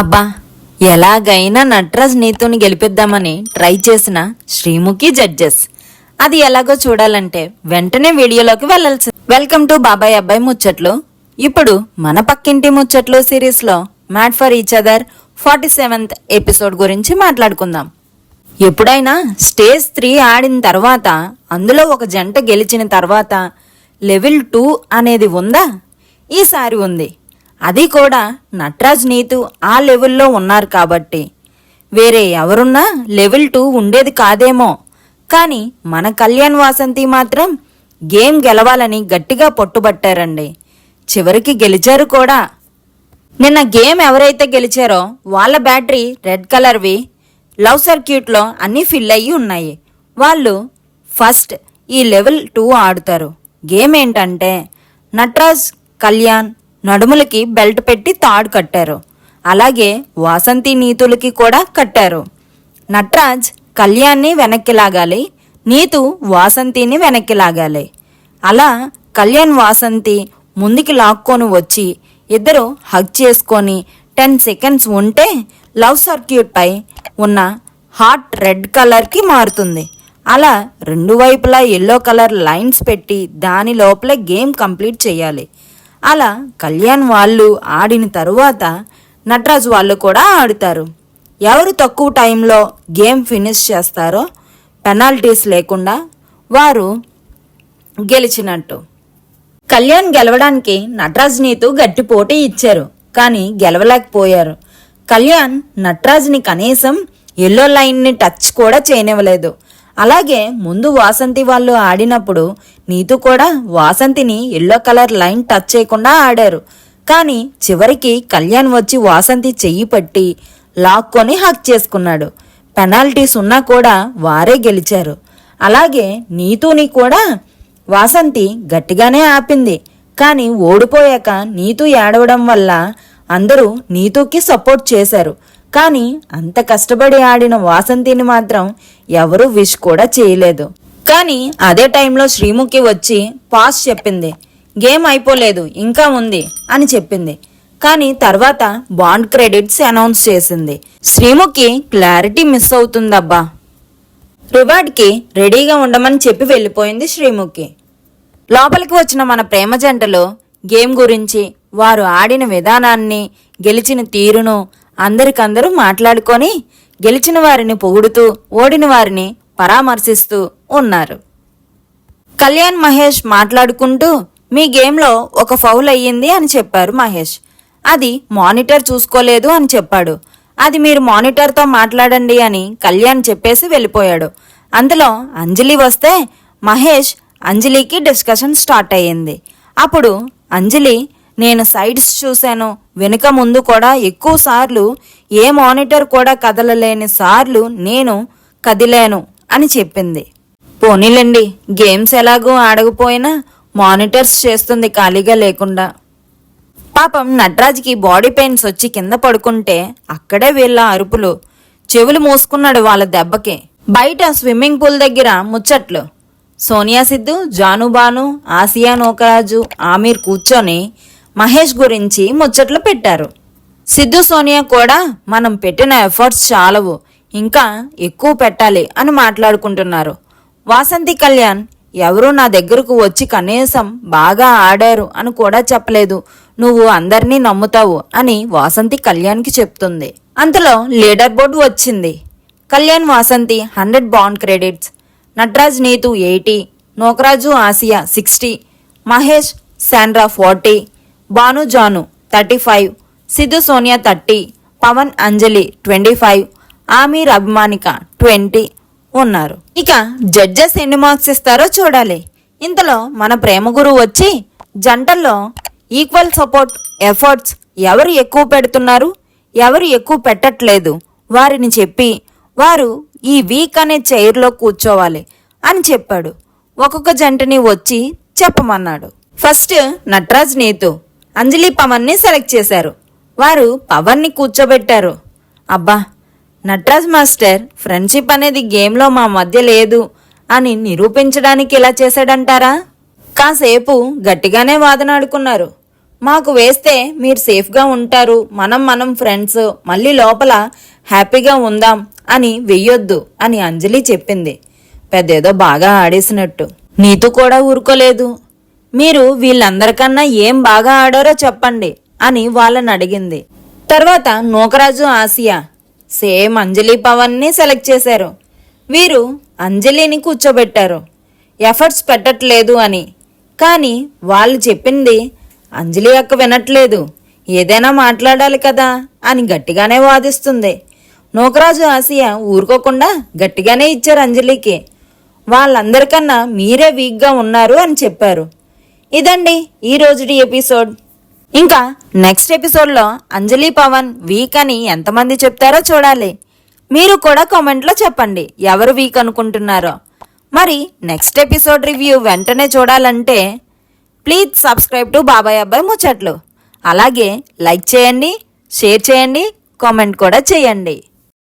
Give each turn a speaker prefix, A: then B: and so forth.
A: అబ్బా, ఎలాగైనా నటరాజ్ నీతుని గెలిపిద్దామని ట్రై చేసిన శ్రీముఖి జడ్జెస్. అది ఎలాగో చూడాలంటే వెంటనే వీడియోలోకి వెళ్ళాల్సి. వెల్కమ్ టు బాబాయ్ అబ్బాయి ముచ్చట్లు. ఇప్పుడు మన పక్కింటి ముచ్చట్లు సిరీస్లో made for each other 47th episode గురించి మాట్లాడుకుందాం. ఎప్పుడైనా స్టేజ్ 3 ఆడిన తర్వాత అందులో ఒక జంట గెలిచిన తర్వాత లెవెల్ 2 అనేది ఉందా? ఈసారి ఉంది. అది కూడా నటరాజ్ నీతు ఆ లెవెల్లో ఉన్నారు కాబట్టి. వేరే ఎవరున్నా లెవెల్ 2 ఉండేది కాదేమో. కానీ మన కళ్యాణ్ వాసంతి మాత్రం గేమ్ గెలవాలని గట్టిగా పట్టుబట్టారండి. చివరికి గెలిచారు కూడా. నిన్న గేమ్ ఎవరైతే గెలిచారో వాళ్ళ బ్యాటరీ రెడ్ కలర్వి లవ్ సర్క్యూట్లో అన్నీ ఫిల్ అయ్యి ఉన్నాయి. వాళ్ళు ఫస్ట్ ఈ లెవెల్ 2 ఆడుతారు. గేమ్ ఏంటంటే నటరాజ్ కళ్యాణ్ నడుములకి బెల్ట్ పెట్టి తాడు కట్టారు. అలాగే వాసంతి నీతులకి కూడా కట్టారు. నటరాజ్ కళ్యాణ్ని వెనక్కి లాగాలి, నీతు వాసంతిని వెనక్కి లాగాలి. అలా కళ్యాణ్ వాసంతి ముందుకి లాక్కొని వచ్చి ఇద్దరు హగ్ చేసుకొని 10 సెకండ్స్ ఉంటే లవ్ సర్క్యూట్ పై ఉన్న హార్ట్ రెడ్ కలర్కి మారుతుంది. అలా రెండు వైపులా ఎల్లో కలర్ లైన్స్ పెట్టి దాని లోపల గేమ్ కంప్లీట్ చేయాలి. అలా కళ్యాణ్ వాళ్ళు ఆడిన తరువాత నటరాజ్ వాళ్ళు కూడా ఆడుతారు. ఎవరు తక్కువ టైంలో గేమ్ ఫినిష్ చేస్తారో పెనాల్టీస్ లేకుండా వారు గెలిచినట్టు. కళ్యాణ్ గెలవడానికి నటరాజ్ నీతు గట్టి పోటీ ఇచ్చారు, కానీ గెలవలేకపోయారు. కళ్యాణ్ నటరాజ్ని కనీసం ఎల్లో లైన్ని టచ్ కూడా చేయనివ్వలేదు. అలాగే ముందు వాసంతి వాళ్ళు ఆడినప్పుడు నీతు కూడా వాసంతిని ఎల్లో కలర్ లైన్ టచ్ చేయకుండా ఆడారు. కానీ చివరికి కళ్యాణ్ వచ్చి వాసంతి చెయ్యి పట్టి లాక్కొని హక్ చేసుకున్నాడు. పెనాల్టీస్ ఉన్నా కూడా వారే గెలిచారు. అలాగే నీతుని కూడా వాసంతి గట్టిగానే ఆపింది. కానీ ఓడిపోయాక నీతు ఏడవడం వల్ల అందరూ నీతుకి సపోర్ట్ చేశారు. కానీ అంత కష్టపడి ఆడిన వాసంతిని మాత్రం ఎవరూ విష్ కూడా చేయలేదు. కానీ అదే టైంలో శ్రీముఖి వచ్చి పాస్ చెప్పింది. గేమ్ అయిపోలేదు, ఇంకా ఉంది అని చెప్పింది. కానీ తర్వాత బాండ్ క్రెడిట్స్ అనౌన్స్ చేసింది. శ్రీముఖి క్లారిటీ మిస్ అవుతుందబ్బా. రివార్డ్కి రెడీగా ఉండమని చెప్పి వెళ్ళిపోయింది శ్రీముఖి. లోపలికి వచ్చిన మన ప్రేమ జంటలో గేమ్ గురించి, వారు ఆడిన విధానాన్ని, గెలిచిన తీరును అందరికందరూ మాట్లాడుకొని గెలిచిన వారిని పొగుడుతూ ఓడిన వారిని పరామర్శిస్తూ ఉన్నారు. కళ్యాణ్ మహేష్ మాట్లాడుకుంటూ మీ గేమ్లో ఒక ఫౌల్ అయ్యింది అని చెప్పారు మహేష్. అది మానిటర్ చూసుకోలేదు అని చెప్పాడు. అది మీరు మానిటర్తో మాట్లాడండి అని కళ్యాణ్ చెప్పేసి వెళ్ళిపోయాడు. అందులో అంజలి వస్తే మహేష్ అంజలికి డిస్కషన్ స్టార్ట్ అయ్యింది. అప్పుడు అంజలి నేను సైడ్స్ చూశాను, వెనుక ముందు కూడా ఎక్కువ సార్లు ఏ మానిటర్ కూడా కదలలేని సార్లు నేను కదిలాను అని చెప్పింది. పోనీలండి, గేమ్స్ ఎలాగో ఆడకపోయినా మానిటర్స్ చేస్తుంది ఖాళీగా లేకుండా. పాపం నటరాజ్కి బాడీ పెయిన్స్ వచ్చి కింద పడుకుంటే అక్కడే వీళ్ళ అరుపులు. చెవులు మూసుకున్నాడు వాళ్ళ దెబ్బకి. బయట స్విమ్మింగ్ పూల్ దగ్గర ముచ్చట్లు. సోనియా సిద్ధు, జానుబాను, ఆసియా నోకరాజు, ఆమీర్ కూర్చొని మహేష్ గురించి ముచ్చట్లు పెట్టారు. సిద్ధు సోనియా కూడా మనం పెట్టిన ఎఫర్ట్స్ చాలవు, ఇంకా ఎక్కువ పెట్టాలి అని మాట్లాడుకుంటున్నారు. వాసంతి కళ్యాణ్ ఎవరూ నా దగ్గరకు వచ్చి కనీసం బాగా ఆడారు అని కూడా చెప్పలేదు, నువ్వు అందరినీ నమ్ముతావు అని వాసంతి కళ్యాణ్కి చెప్తుంది. అంతలో లీడర్ బోర్డు వచ్చింది. Kalyan Vasanthi 100 bond credits, Nataraj Neetu 80, Nokaraju Asiya 60, Mahesh Sandra 40, Bhanu Janu 35, Siddhu Sonia 30, Pavan Anjali 25, Aamir Abhimanika 20 ఉన్నారు. ఇక జడ్జెస్ ఎన్ని మార్క్స్ ఇస్తారో చూడాలి. ఇంతలో మన ప్రేమ గురువు వచ్చి జంటల్లో ఈక్వల్ సపోర్ట్ ఎఫర్ట్స్ ఎవరు ఎక్కువ పెడుతున్నారు, ఎవరు ఎక్కువ పెట్టట్లేదు వారిని చెప్పి వారు ఈ వీక్ అనే చైర్లో కూర్చోవాలి అని చెప్పాడు. ఒక్కొక్క జంటని వచ్చి చెప్పమన్నాడు. ఫస్ట్ నటరాజ్ నీతు అంజలి పవన్ని సెలెక్ట్ చేశారు. వారు పవన్ని కూర్చోబెట్టారు. అబ్బా, నటరాజ్ మాస్టర్ ఫ్రెండ్షిప్ అనేది గేమ్లో మా మధ్య లేదు అని నిరూపించడానికి ఇలా చేశాడంటారా? కాసేపు గట్టిగానే వాదనాడుకున్నారు. మాకు వేస్తే మీరు సేఫ్గా ఉంటారు, మనం ఫ్రెండ్స్, మళ్ళీ లోపల హ్యాపీగా ఉందాం అని వెయ్యొద్దు అని అంజలి చెప్పింది. పెద్దేదో బాగా ఆడేసినట్టు. నీతు కూడా ఊరుకోలేదు. మీరు వీళ్ళందరికన్నా ఏం బాగా ఆడారో చెప్పండి అని వాళ్ళని అడిగింది. తర్వాత నూకరాజు, ఆసియా సేమ్ అంజలి, పవన్ని సెలెక్ట్ చేశారు. వీరు అంజలిని కూర్చోబెట్టారు ఎఫర్ట్స్ పెట్టట్లేదు అని. కానీ వాళ్ళు చెప్పింది అంజలి అక్క వినట్లేదు, ఏదైనా మాట్లాడాలి కదా అని గట్టిగానే వాదిస్తుంది. నూకరాజు, ఆసియా ఊరుకోకుండా గట్టిగానే ఇచ్చారు అంజలికి. వాళ్ళందరికన్నా మీరే వీక్గా ఉన్నారు అని చెప్పారు. ఇదండి ఈ రోజుటి ఎపిసోడ్. ఇంకా నెక్స్ట్ ఎపిసోడ్లో అంజలి, పవన్ వీక్ అని ఎంతమంది చెప్తారో చూడాలి. మీరు కూడా కామెంట్లో చెప్పండి ఎవరు వీక్ అనుకుంటున్నారో. మరి నెక్స్ట్ ఎపిసోడ్ రివ్యూ వెంటనే చూడాలంటే ప్లీజ్ సబ్స్క్రైబ్ టు బాబాయ్ అబ్బాయి ముచ్చట్లు. అలాగే లైక్ చేయండి, షేర్ చేయండి, కామెంట్ కూడా చేయండి.